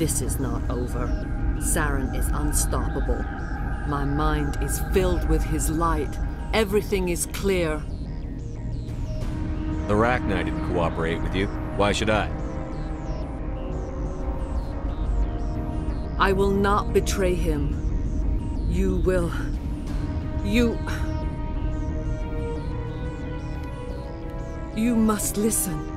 This is not over. Saren is unstoppable. My mind is filled with his light. Everything is clear. The Rachni didn't cooperate with you. Why should I? I will not betray him. You will... You must listen.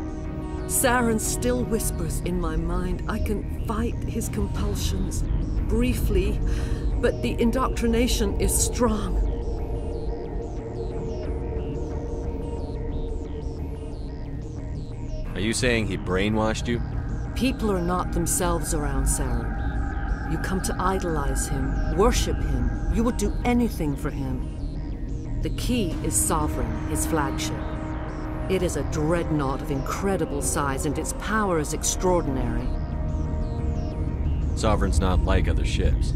Saren still whispers in my mind. I can fight his compulsions, briefly, but the indoctrination is strong. Are you saying he brainwashed you? People are not themselves around Saren. You come to idolize him, worship him. You would do anything for him. The key is Sovereign, his flagship. It is a dreadnought of incredible size, and its power is extraordinary. Sovereign's not like other ships.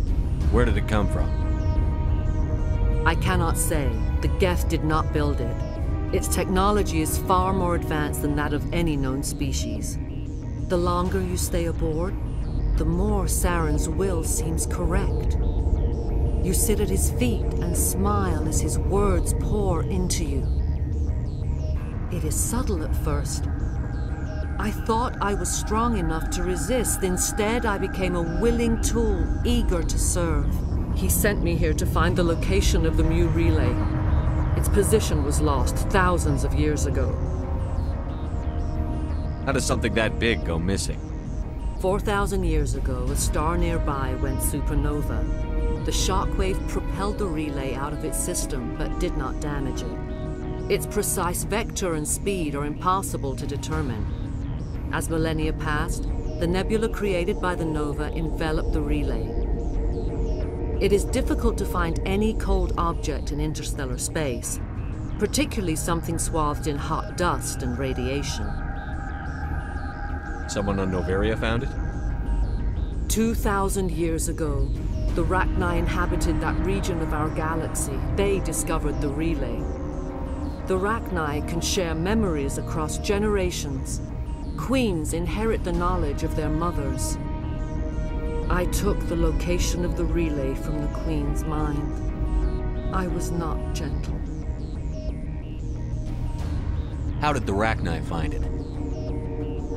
Where did it come from? I cannot say. The Geth did not build it. Its technology is far more advanced than that of any known species. The longer you stay aboard, the more Saren's will seems correct. You sit at his feet and smile as his words pour into you. It is subtle at first. I thought I was strong enough to resist. Instead, I became a willing tool, eager to serve. He sent me here to find the location of the Mu relay. Its position was lost thousands of years ago. How does something that big go missing? 4,000 years ago, a star nearby went supernova. The shockwave propelled the relay out of its system, but did not damage it. Its precise vector and speed are impossible to determine. As millennia passed, the nebula created by the nova enveloped the relay. It is difficult to find any cold object in interstellar space, particularly something swathed in hot dust and radiation. Someone on Noveria found it? 2,000 years ago, the Rachni inhabited that region of our galaxy. They discovered the relay. The Rachni can share memories across generations. Queens inherit the knowledge of their mothers. I took the location of the relay from the Queen's mind. I was not gentle. How did the Rachni find it?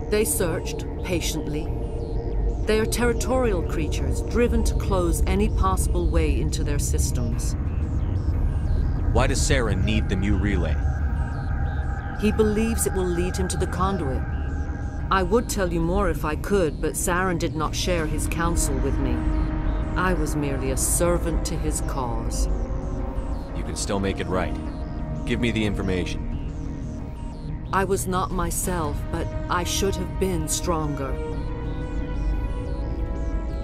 They searched, patiently. They are territorial creatures, driven to close any possible way into their systems. Why does Saren need the Mu relay? He believes it will lead him to the conduit. I would tell you more if I could, but Saren did not share his counsel with me. I was merely a servant to his cause. You can still make it right. Give me the information. I was not myself, but I should have been stronger.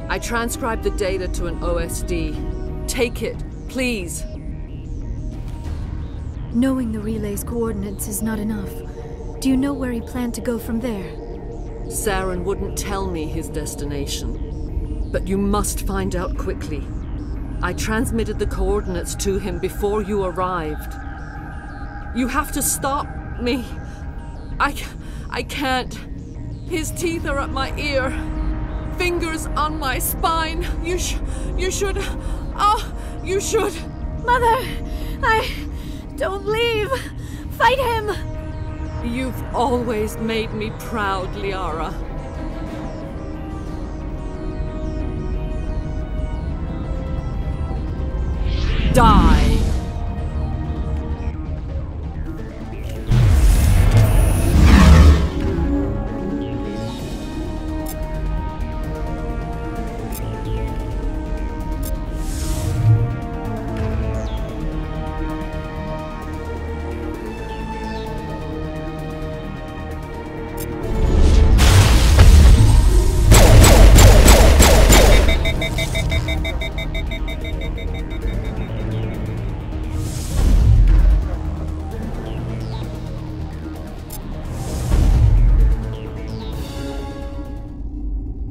I transcribed the data to an OSD. Take it, please. Knowing the relay's coordinates is not enough. Do you know where he planned to go from there? Saren wouldn't tell me his destination. But you must find out quickly. I transmitted the coordinates to him before you arrived. You have to stop me. I can't. His teeth are at my ear. Fingers on my spine. You should... Oh, you should... Mother! Don't leave! Fight him! You've always made me proud, Liara. Die!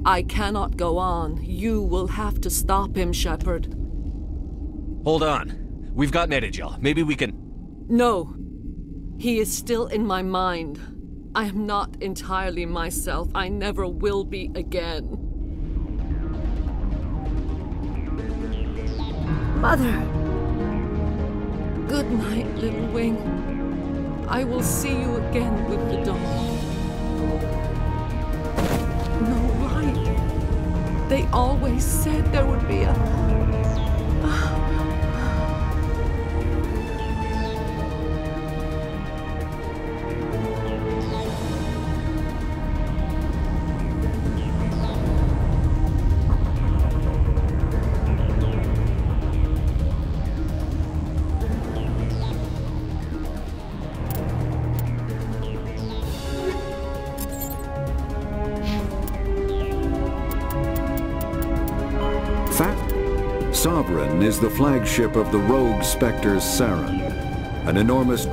I cannot go on. You will have to stop him, Shepard. Hold on. We've got Netagel. Maybe we can... No. He is still in my mind. I am not entirely myself. I never will be again. Mother! Good night, little wing. I will see you again with the dawn. No light. They always said there would be a... Sovereign is the flagship of the rogue Spectres Saren, an enormous...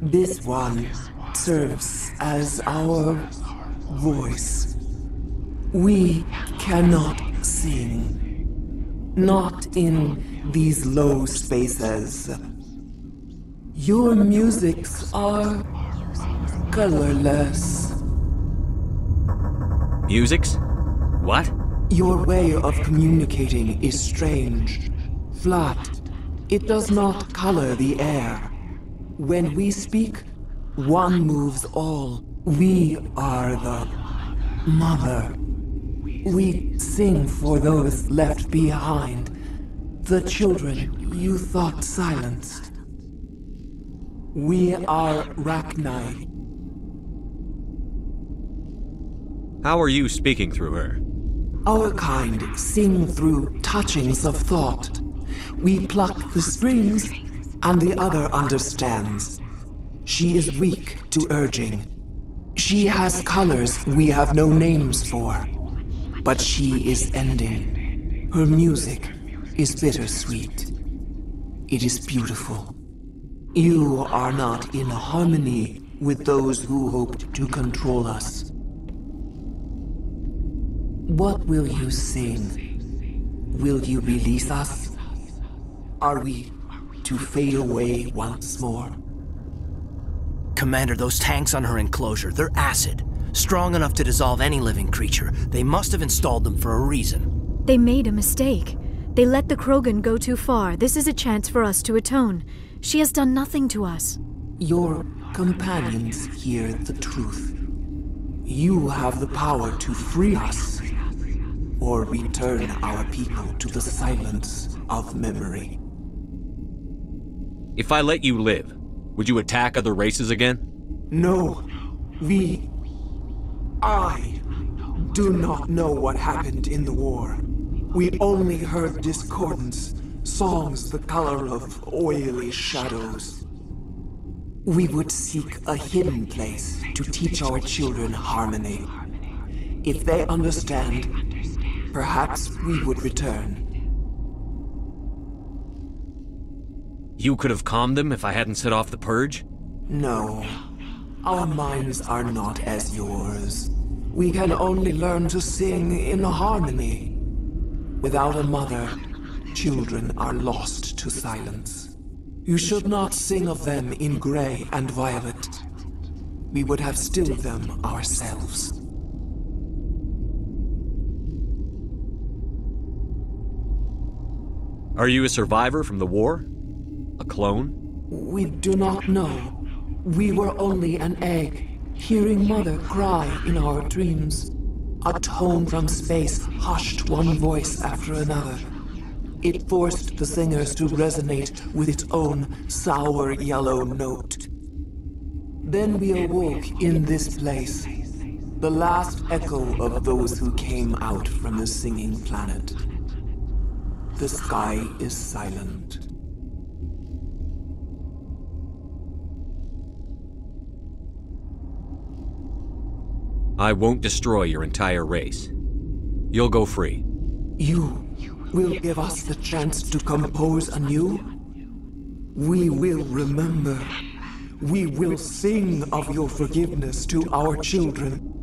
This one serves as our voice. We cannot sing. Not in these low spaces. Your musics are colorless. Musics? What? Your way of communicating is strange. Flat. It does not color the air. When we speak, one moves all. We are the mother. We sing for those left behind. The children you thought silenced. We are Rachni. How are you speaking through her? Our kind sing through touchings of thought. We pluck the strings, and the other understands. She is weak to urging. She has colors we have no names for. But she is ending. Her music is bittersweet. It is beautiful. You are not in harmony with those who hoped to control us. What will you sing? Will you release us? Are we to fade away once more? Commander, those tanks on her enclosure, they're acid. Strong enough to dissolve any living creature. They must have installed them for a reason. They made a mistake. They let the Krogan go too far. This is a chance for us to atone. She has done nothing to us. Your companions hear the truth. You have the power to free us, or return our people to the silence of memory. If I let you live, would you attack other races again? No, I do not know what happened in the war. We only heard discordance, songs the color of oily shadows. We would seek a hidden place to teach our children harmony. If they understand, perhaps we would return. You could have calmed them if I hadn't set off the purge? No. Our minds are not as yours. We can only learn to sing in harmony. Without a mother, children are lost to silence. You should not sing of them in gray and violet. We would have stilled them ourselves. Are you a survivor from the war? A clone? We do not know. We were only an egg, hearing Mother cry in our dreams. A tone from space hushed one voice after another. It forced the singers to resonate with its own sour yellow note. Then we awoke in this place, the last echo of those who came out from the singing planet. The sky is silent. I won't destroy your entire race. You'll go free. You will give us the chance to compose anew? We will remember. We will sing of your forgiveness to our children.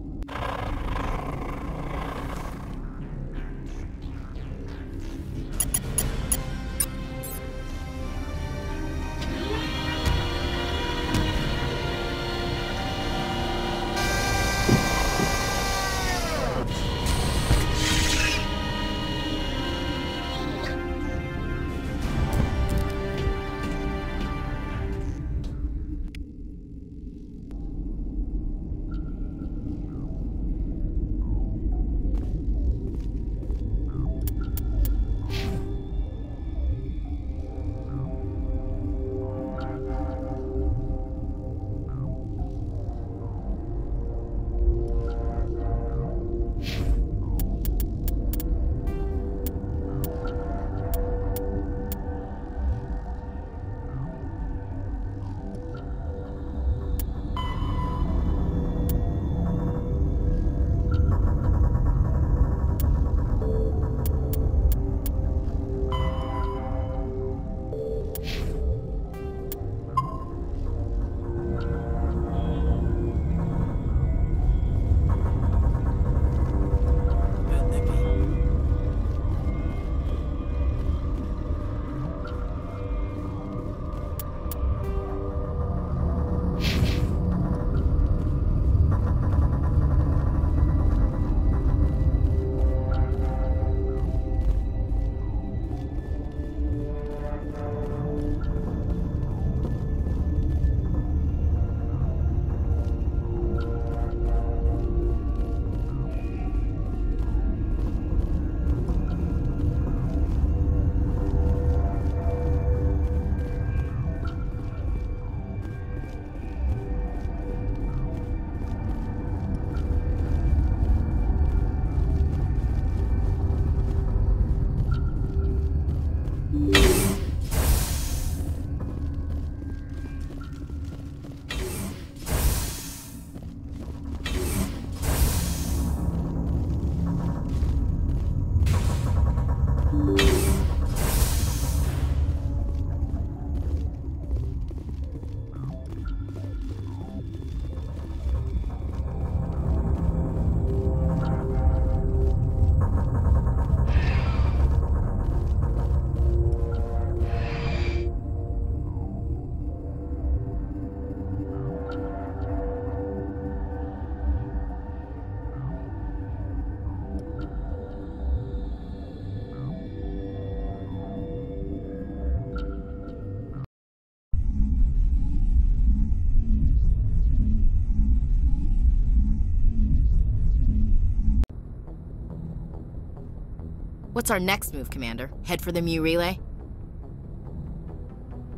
What's our next move, Commander? Head for the Mu Relay?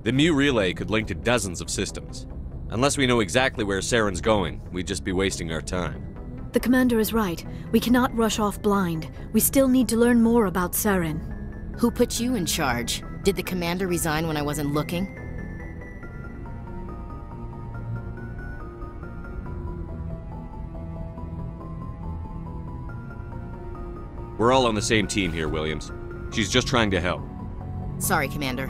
The Mu Relay could link to dozens of systems. Unless we know exactly where Saren's going, we'd just be wasting our time. The Commander is right. We cannot rush off blind. We still need to learn more about Saren. Who put you in charge? Did the Commander resign when I wasn't looking? We're all on the same team here, Williams. She's just trying to help. Sorry, Commander.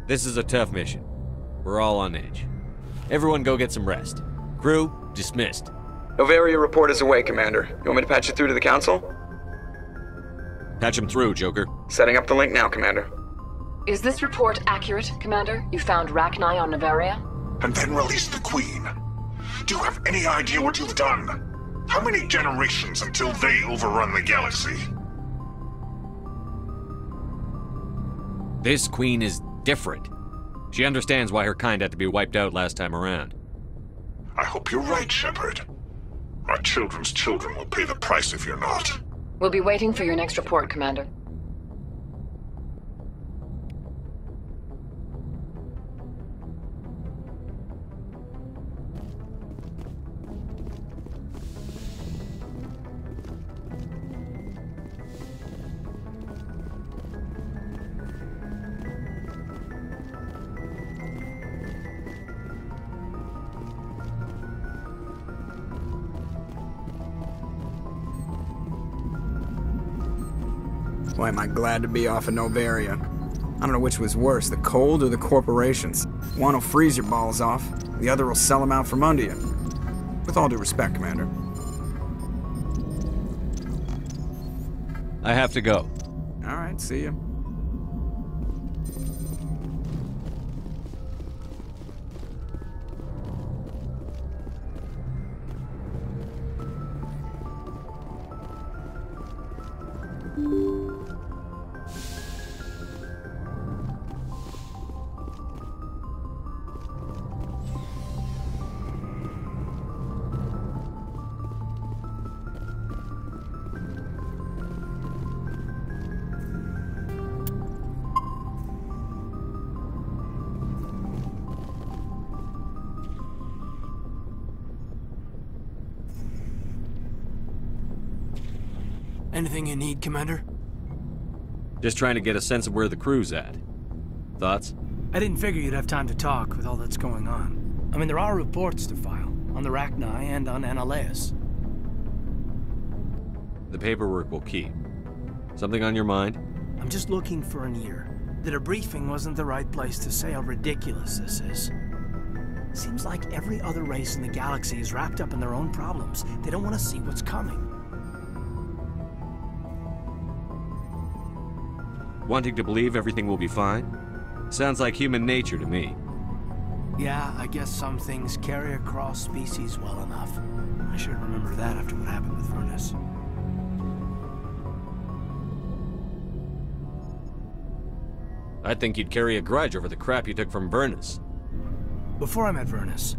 This is a tough mission. We're all on edge. Everyone go get some rest. Crew, dismissed. Noveria report is away, Commander. You want me to patch you through to the Council? Patch him through, Joker. Setting up the link now, Commander. Is this report accurate, Commander? You found Rachni on Noveria? And then released the Queen. Do you have any idea what you've done? How many generations until they overrun the galaxy? This Queen is different. She understands why her kind had to be wiped out last time around. I hope you're right, Shepard. Our children's children will pay the price if you're not. We'll be waiting for your next report, Commander. Boy, am I glad to be off of Noveria. I don't know which was worse, the cold or the corporations. One will freeze your balls off, the other will sell them out from under you. With all due respect, Commander. I have to go. All right, see ya. Anything you need, Commander? Just trying to get a sense of where the crew's at. Thoughts? I didn't figure you'd have time to talk with all that's going on. I mean, there are reports to file, on the Rachni and on Annaleis. The paperwork will keep. Something on your mind? I'm just looking for an ear. The debriefing wasn't the right place to say how ridiculous this is. Seems like every other race in the galaxy is wrapped up in their own problems. They don't want to see what's coming. Wanting to believe everything will be fine? Sounds like human nature to me. Yeah, I guess some things carry across species well enough. I should remember that after what happened with Vernus. I'd think you'd carry a grudge over the crap you took from Vernus. Before I met Vernus,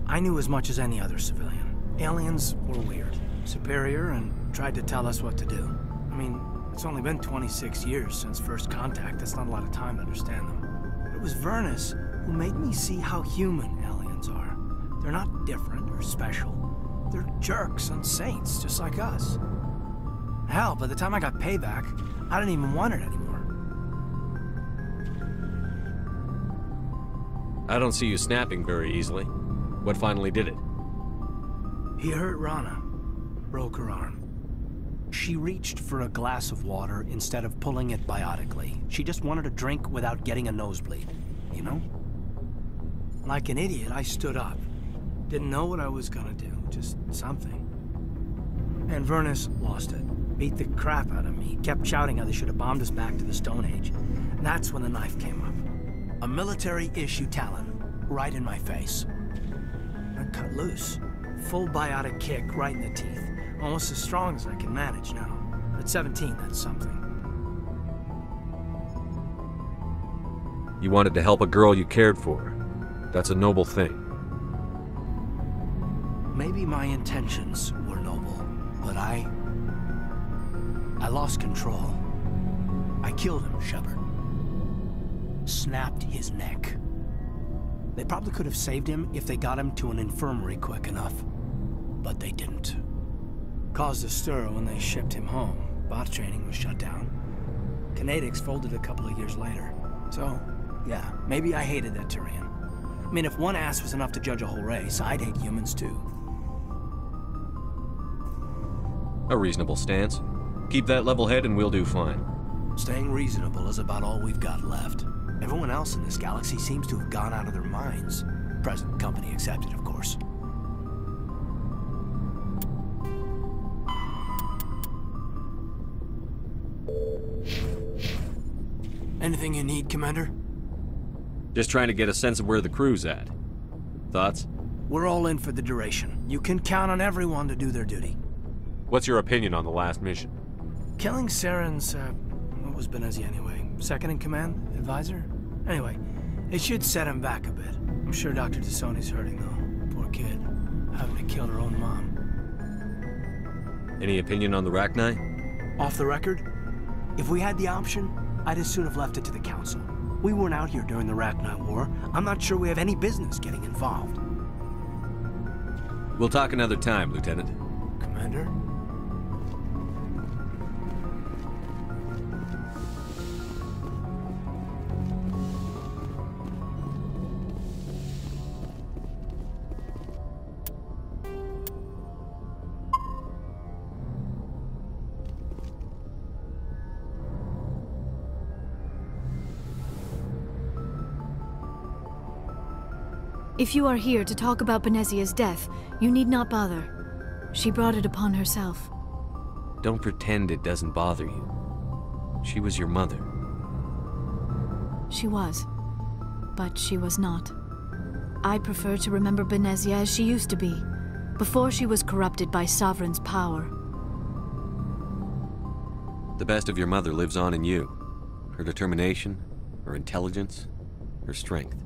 I knew as much as any other civilian. Aliens were weird, superior, and tried to tell us what to do. I mean, it's only been 26 years since first contact. That's not a lot of time to understand them. It was Vernus who made me see how human aliens are. They're not different or special. They're jerks and saints, just like us. Hell, by the time I got payback, I didn't even want it anymore. I don't see you snapping very easily. What finally did it? He hurt Rana. Broke her arm. She reached for a glass of water instead of pulling it biotically. She just wanted a drink without getting a nosebleed, you know? Like an idiot, I stood up. Didn't know what I was gonna do, just something. And Vernus lost it. Beat the crap out of me. Kept shouting how they should have bombed us back to the Stone Age. And that's when the knife came up. A military-issue talon, right in my face. I cut loose. Full biotic kick right in the teeth. Almost as strong as I can manage now. At 17, that's something. You wanted to help a girl you cared for. That's a noble thing. Maybe my intentions were noble, but I lost control. I killed him, Shepard. Snapped his neck. They probably could have saved him if they got him to an infirmary quick enough. But they didn't. Caused a stir when they shipped him home. Bot training was shut down. Kinetics folded a couple of years later. So, yeah, maybe I hated that Turian. I mean, if one ass was enough to judge a whole race, I'd hate humans too. A reasonable stance. Keep that level head and we'll do fine. Staying reasonable is about all we've got left. Everyone else in this galaxy seems to have gone out of their minds. Present company accepted, of course. Anything you need, Commander? Just trying to get a sense of where the crew's at. Thoughts? We're all in for the duration. You can count on everyone to do their duty. What's your opinion on the last mission? Killing Saren's, what was Benezia anyway? Second in command? Advisor? Anyway, it should set him back a bit. I'm sure Dr. T'Soni's hurting, though. Poor kid. Having to kill her own mom. Any opinion on the Rachni? Off the record? If we had the option, I'd as soon have left it to the Council. We weren't out here during the Rachni War. I'm not sure we have any business getting involved. We'll talk another time, Lieutenant. Commander? If you are here to talk about Benezia's death, you need not bother. She brought it upon herself. Don't pretend it doesn't bother you. She was your mother. She was. But she was not. I prefer to remember Benezia as she used to be, before she was corrupted by Sovereign's power. The best of your mother lives on in you. Her determination, her intelligence, her strength.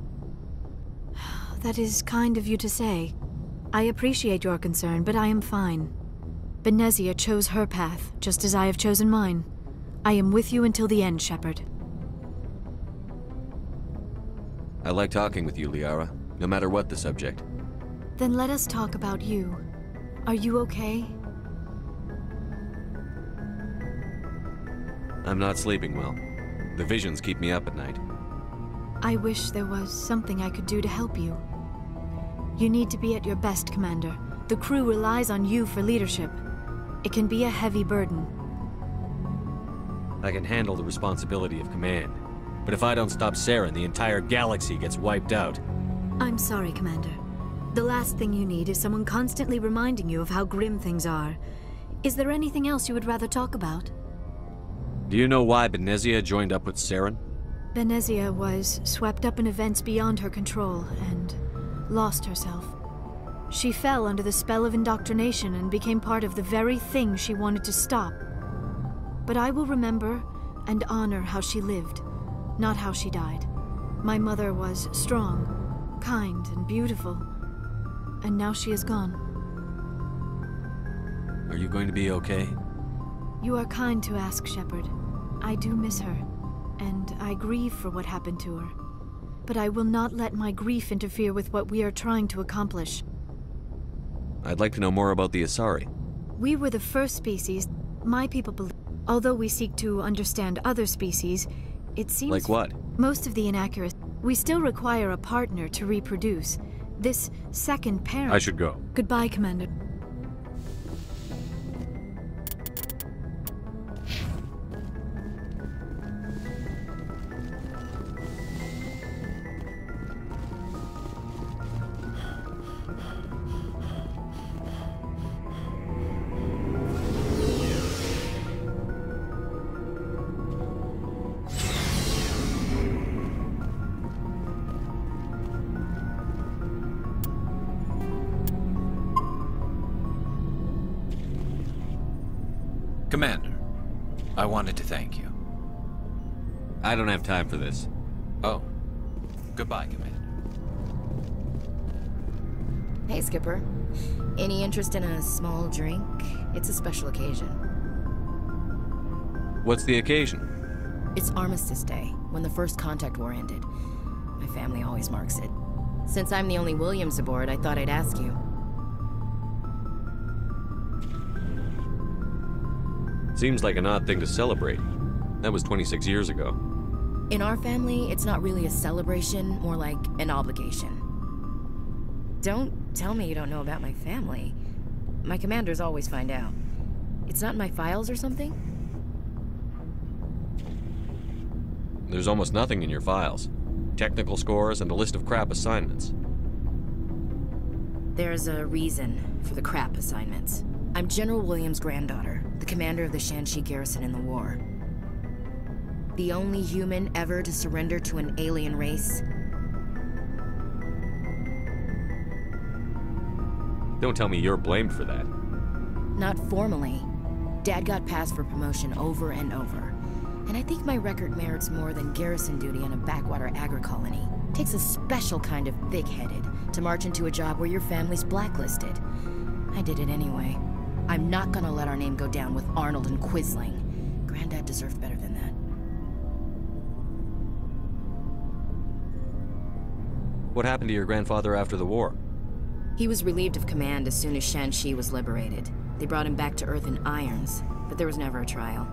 That is kind of you to say. I appreciate your concern, but I am fine. Benezia chose her path, just as I have chosen mine. I am with you until the end, Shepard. I like talking with you, Liara, no matter what the subject. Then let us talk about you. Are you okay? I'm not sleeping well. The visions keep me up at night. I wish there was something I could do to help you. You need to be at your best, Commander. The crew relies on you for leadership. It can be a heavy burden. I can handle the responsibility of command. But if I don't stop Saren, the entire galaxy gets wiped out. I'm sorry, Commander. The last thing you need is someone constantly reminding you of how grim things are. Is there anything else you would rather talk about? Do you know why Benezia joined up with Saren? Benezia was swept up in events beyond her control and lost herself. She fell under the spell of indoctrination and became part of the very thing she wanted to stop. But I will remember and honor how she lived, not how she died. My mother was strong, kind, and beautiful, and now she is gone. Are you going to be okay? You are kind to ask, Shepard. I do miss her, and I grieve for what happened to her. But I will not let my grief interfere with what we are trying to accomplish. I'd like to know more about the Asari. We were the first species. My people believe. Although we seek to understand other species, it seems... Like what? Most of the inaccuracy. We still require a partner to reproduce. This second parent... I should go. Goodbye, Commander. Commander, I wanted to thank you. I don't have time for this. Oh. Goodbye, Commander. Hey, Skipper. Any interest in a small drink? It's a special occasion. What's the occasion? It's Armistice Day, when the First Contact War ended. My family always marks it. Since I'm the only Williams aboard, I thought I'd ask you. Seems like an odd thing to celebrate. That was 26 years ago. In our family, it's not really a celebration, more like an obligation. Don't tell me you don't know about my family. My commanders always find out. It's not in my files or something? There's almost nothing in your files. Technical scores and a list of crap assignments. There's a reason for the crap assignments. I'm General Williams' granddaughter, the commander of the Shanxi garrison in the war. The only human ever to surrender to an alien race. Don't tell me you're blamed for that. Not formally. Dad got passed for promotion over and over. And I think my record merits more than garrison duty in a backwater agri-colony. Takes a special kind of thick-headed to march into a job where your family's blacklisted. I did it anyway. I'm not gonna let our name go down with Arnold and Quisling. Granddad deserved better than that. What happened to your grandfather after the war? He was relieved of command as soon as Shanxi was liberated. They brought him back to Earth in irons, but there was never a trial.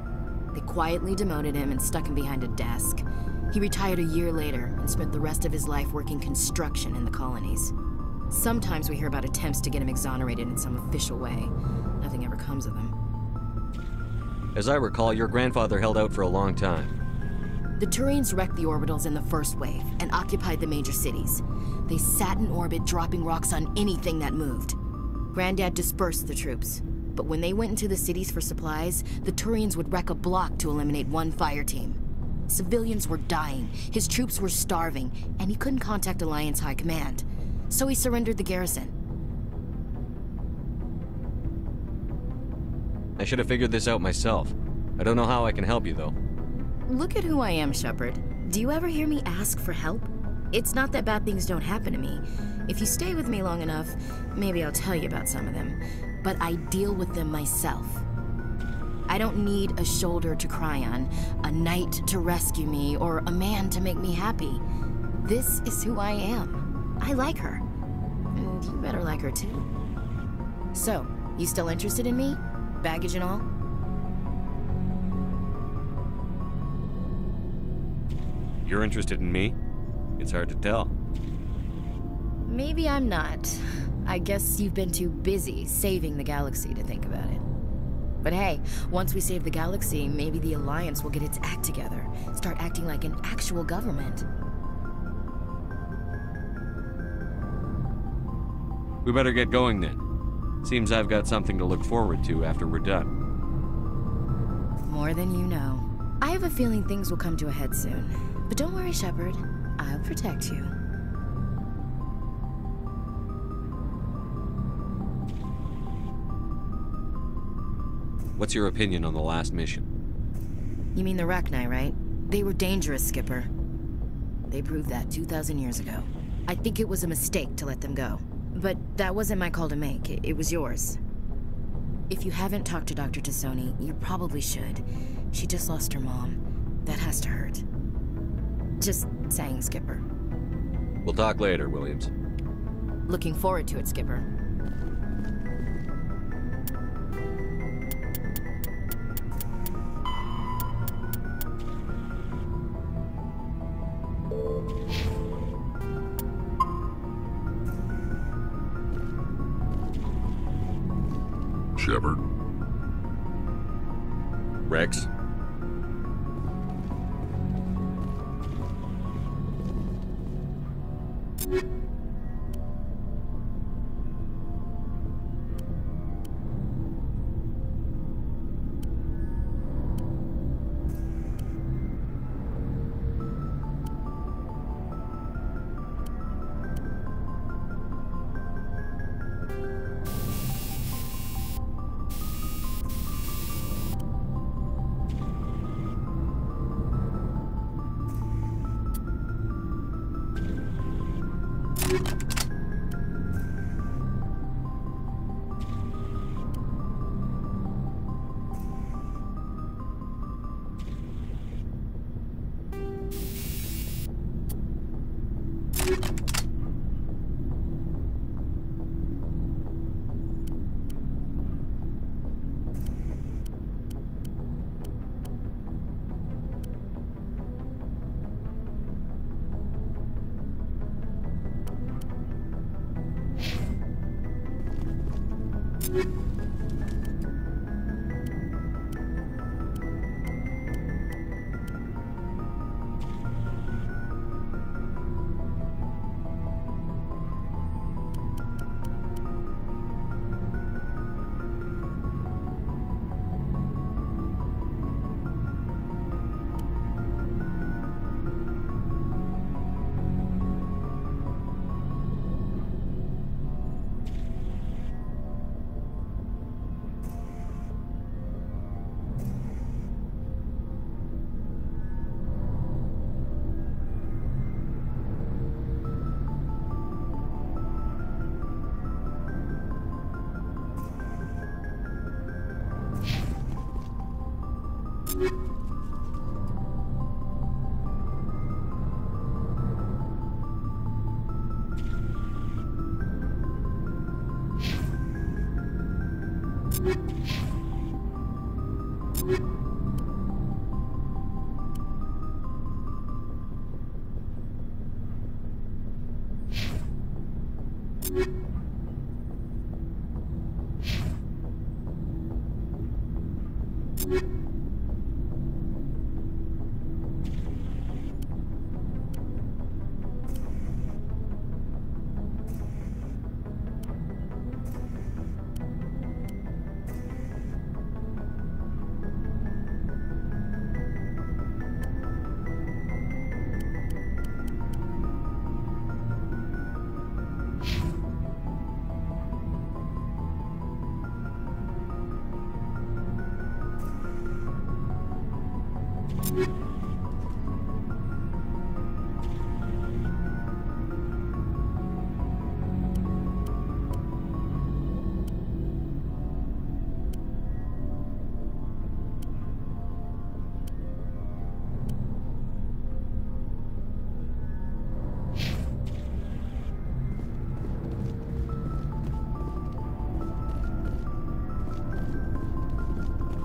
They quietly demoted him and stuck him behind a desk. He retired a year later and spent the rest of his life working construction in the colonies. Sometimes we hear about attempts to get him exonerated in some official way. Nothing ever comes of them. As I recall, your grandfather held out for a long time. The Turians wrecked the orbitals in the first wave and occupied the major cities. They sat in orbit, dropping rocks on anything that moved. Granddad dispersed the troops, but when they went into the cities for supplies, the Turians would wreck a block to eliminate one fire team. Civilians were dying, his troops were starving, and he couldn't contact Alliance High Command. So he surrendered the garrison. I should have figured this out myself. I don't know how I can help you, though. Look at who I am, Shepard. Do you ever hear me ask for help? It's not that bad things don't happen to me. If you stay with me long enough, maybe I'll tell you about some of them. But I deal with them myself. I don't need a shoulder to cry on, a knight to rescue me, or a man to make me happy. This is who I am. I like her. And you better like her too. So, you still interested in me? Baggage and all? You're interested in me? It's hard to tell. Maybe I'm not. I guess you've been too busy saving the galaxy to think about it. But hey, once we save the galaxy, maybe the Alliance will get its act together. Start acting like an actual government. We better get going then. Seems I've got something to look forward to after we're done. More than you know. I have a feeling things will come to a head soon. But don't worry, Shepard. I'll protect you. What's your opinion on the last mission? You mean the Rachni, right? They were dangerous, Skipper. They proved that 2,000 years ago. I think it was a mistake to let them go. But that wasn't my call to make. It was yours. If you haven't talked to Dr. Tassoni, you probably should. She just lost her mom. That has to hurt. Just saying, Skipper. We'll talk later, Williams. Looking forward to it, Skipper. Shepard. Rex?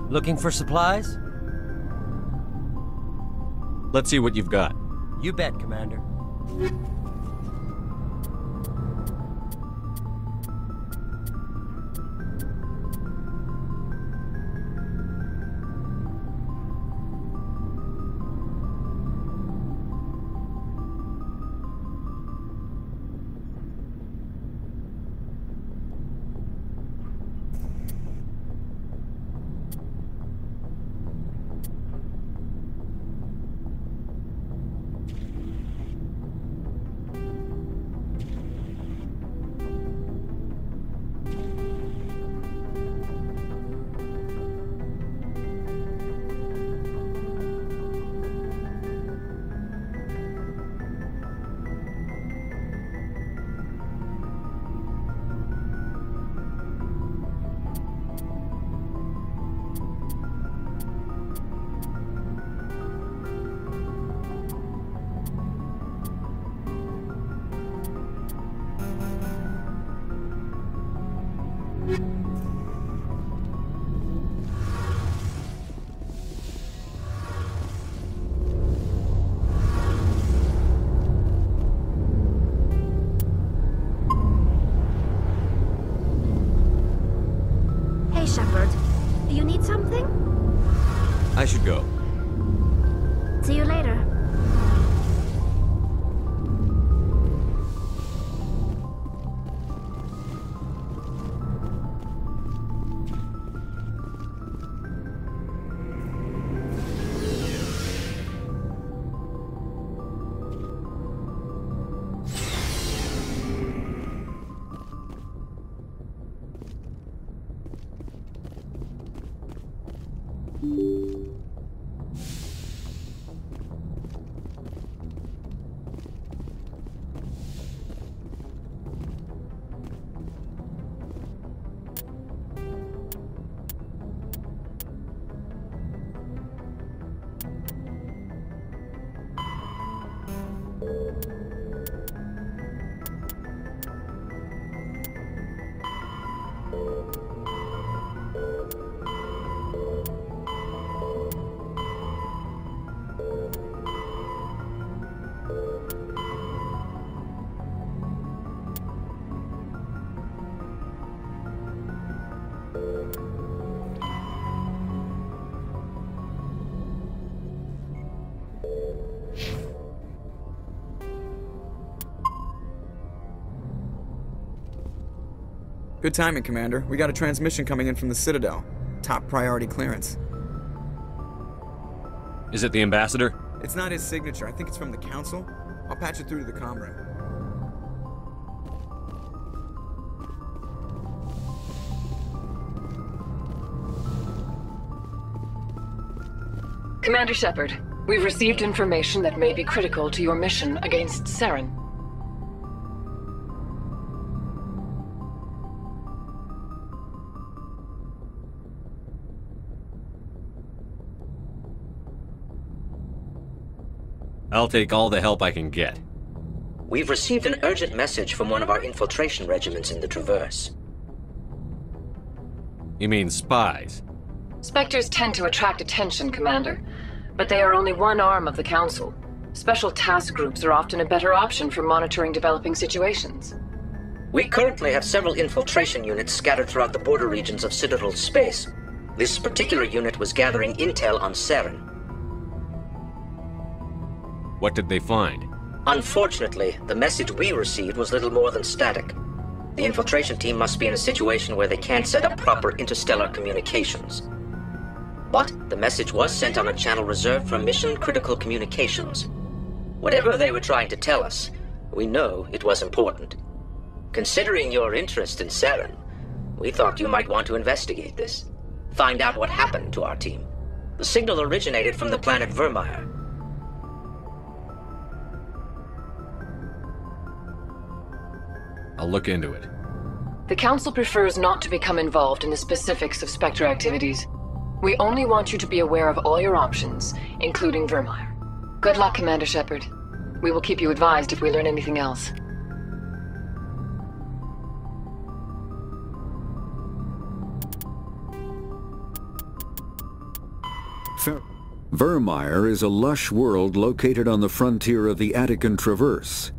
Looking for supplies? Let's see what you've got. You bet, Commander. Shepard, do you need something? I should go. See you later. Good timing, Commander. We got a transmission coming in from the Citadel. Top priority clearance. Is it the Ambassador? It's not his signature. I think it's from the Council. I'll patch it through to the comm room. Commander Shepard, we've received information that may be critical to your mission against Saren. I'll take all the help I can get. We've received an urgent message from one of our infiltration regiments in the Traverse. You mean spies? Spectres tend to attract attention, Commander, but they are only one arm of the Council. Special task groups are often a better option for monitoring developing situations. We currently have several infiltration units scattered throughout the border regions of Citadel space. This particular unit was gathering intel on Saren. What did they find? Unfortunately, the message we received was little more than static. The infiltration team must be in a situation where they can't set up proper interstellar communications. But the message was sent on a channel reserved for mission-critical communications. Whatever they were trying to tell us, we know it was important. Considering your interest in Saren, we thought you might want to investigate this. Find out what happened to our team. The signal originated from the planet Vermeer. I'll look into it. The Council prefers not to become involved in the specifics of Spectre activities. We only want you to be aware of all your options, including Vermeer. Good luck, Commander Shepard. We will keep you advised if we learn anything else. Vermeer is a lush world located on the frontier of the Attican Traverse.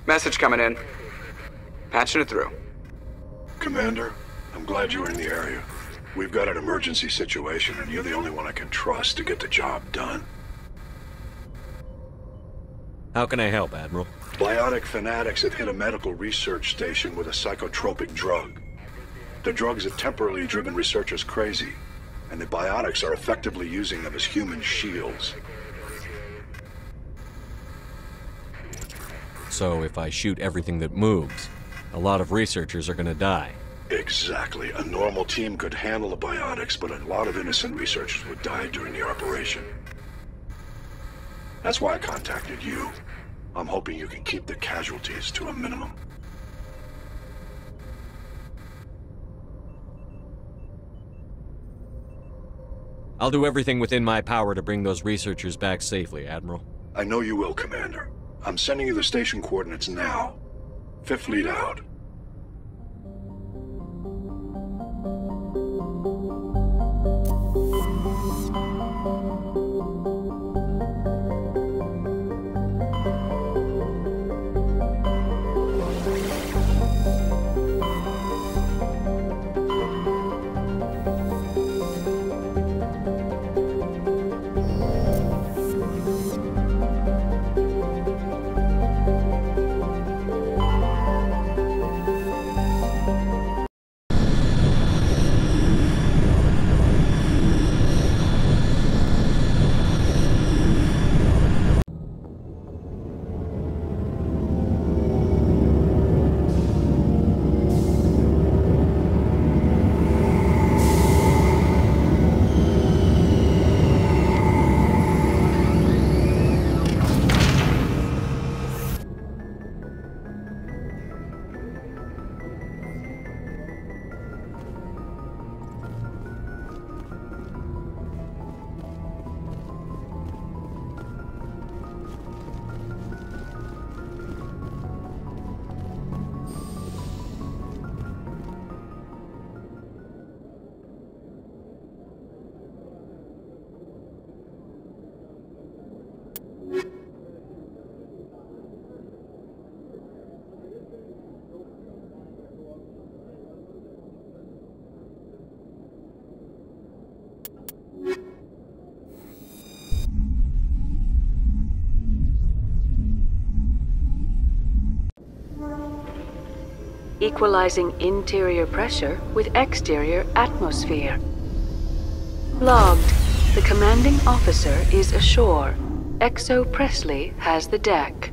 Message coming in. Patching it through. Commander, I'm glad you were in the area. We've got an emergency situation, and you're the only one I can trust to get the job done. How can I help, Admiral? Biotic fanatics have hit a medical research station with a psychotropic drug. The drugs have temporarily driven researchers crazy, and the biotics are effectively using them as human shields. So if I shoot everything that moves, a lot of researchers are gonna die. Exactly. A normal team could handle the biotics, but a lot of innocent researchers would die during the operation. That's why I contacted you. I'm hoping you can keep the casualties to a minimum. I'll do everything within my power to bring those researchers back safely, Admiral. I know you will, Commander. I'm sending you the station coordinates now. Fifth Fleet out. equalizing interior pressure with exterior atmosphere. Logged. The commanding officer is ashore. Exo Presley has the deck.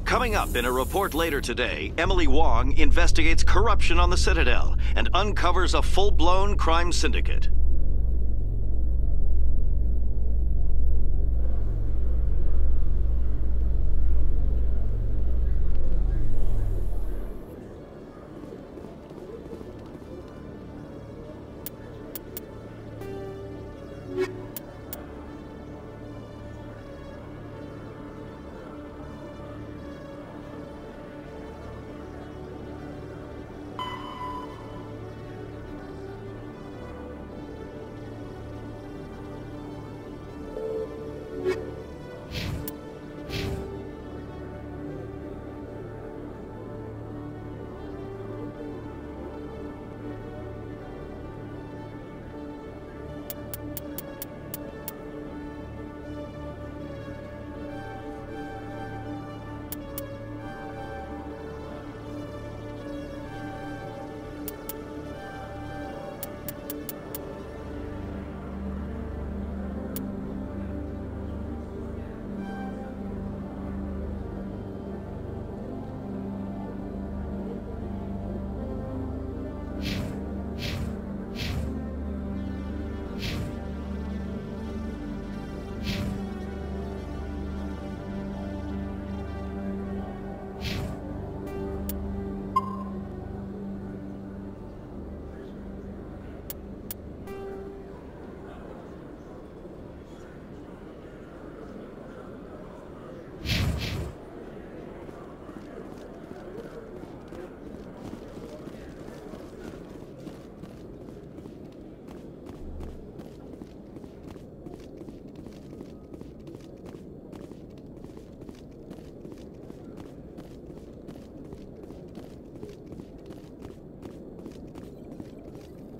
Coming up in a report later today, Emily Wong investigates corruption on the Citadel and uncovers a full-blown crime syndicate.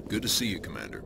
Good to see you, Commander.